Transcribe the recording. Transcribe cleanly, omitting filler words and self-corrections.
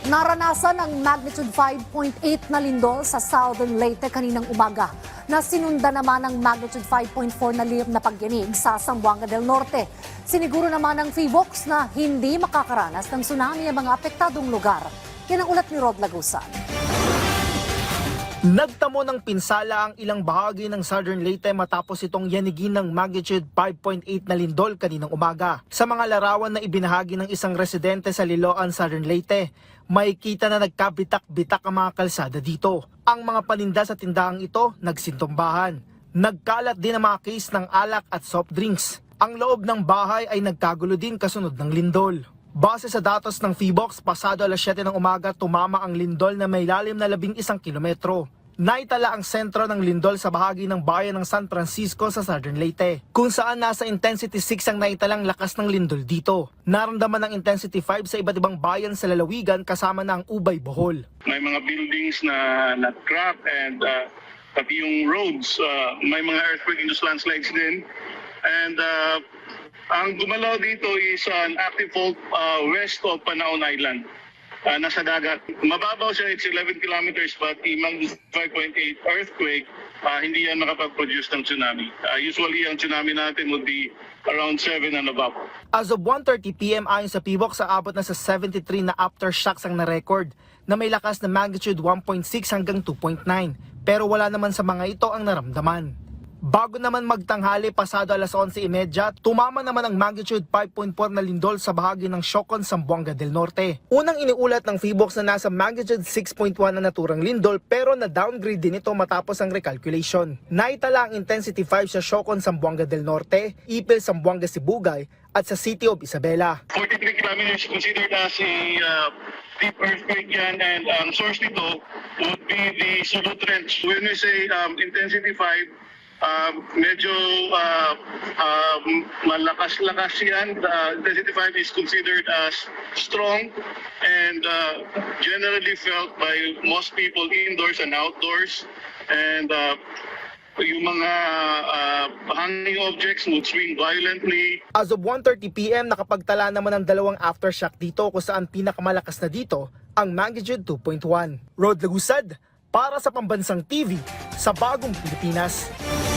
Naranasan ang magnitude 5.8 na lindol sa Southern Leyte kaninang umaga na sinunda naman ng magnitude 5.4 na liyab na pagyanig sa Zamboanga del Norte. Siniguro naman ng PHIVOLCS na hindi makakaranas ng tsunami ang mga apektadong lugar. Yan ang ulat ni Rod Lagusan. Nagtamo ng pinsala ang ilang bahagi ng Southern Leyte matapos itong yanigin ng magnitude 5.8 na lindol kaninang umaga. Sa mga larawan na ibinahagi ng isang residente sa Liloan, Southern Leyte, makikita na nagkabitak-bitak ang mga kalsada dito. Ang mga paninda sa tindahang ito nagsintumbahan. Nagkalat din ang mga case ng alak at soft drinks. Ang loob ng bahay ay nagkagulo din kasunod ng lindol. Base sa datos ng PHIVOLCS, pasado alas 7 ng umaga tumama ang lindol na may lalim na 11 kilometro. Naitala ang sentro ng lindol sa bahagi ng bayan ng San Francisco sa Southern Leyte, kung saan nasa intensity 6 ang naitalang lakas ng lindol dito. Naramdaman ng intensity 5 sa iba't ibang bayan sa lalawigan kasama na ang Ubay, Bohol. May mga buildings na crack and pati yung roads, may mga earthquake-induced landslides din. And ang gumalaw dito is an active fault west of Panaon Island. Nasa dagat. Mababaw siya, it's 11 kilometers, but the magnitude 5.8 earthquake, hindi yan makapag-produce ng tsunami. Usually, ang tsunami natin would be around 7 and above. As of 1:30 PM ayon sa PHIVOLCS, aabot na sa 73 na aftershocks ang na-record na may lakas na magnitude 1.6 hanggang 2.9. Pero wala naman sa mga ito ang naramdaman. Bago naman magtanghali, pasado alas 11:30, tumama naman ang magnitude 5.4 na lindol sa bahagi ng Siocon, Zamboanga del Norte. Unang iniulat ng PHIVOLCS na nasa magnitude 6.1 na naturang lindol pero na-downgrade din ito matapos ang recalculation. Naitala ang intensity 5 sa Siocon, Zamboanga del Norte, Ipil, Zamboanga, Sibugay at sa City of Isabela. 43 kilometers considered as a deep earthquake yan, and ang source nito would be the Sulu Trench. When we say intensity 5, medyo malakas-lakas yan. Intensity 5 is considered as strong and generally felt by most people indoors and outdoors. And yung mga hanging objects would swing violently. As of 1:30 PM, nakapagtala naman ng dalawang aftershock dito kung saan pinakamalakas na dito ang magnitude 2.1. Rod Lagusad para sa Pambansang TV sa Bagong Pilipinas.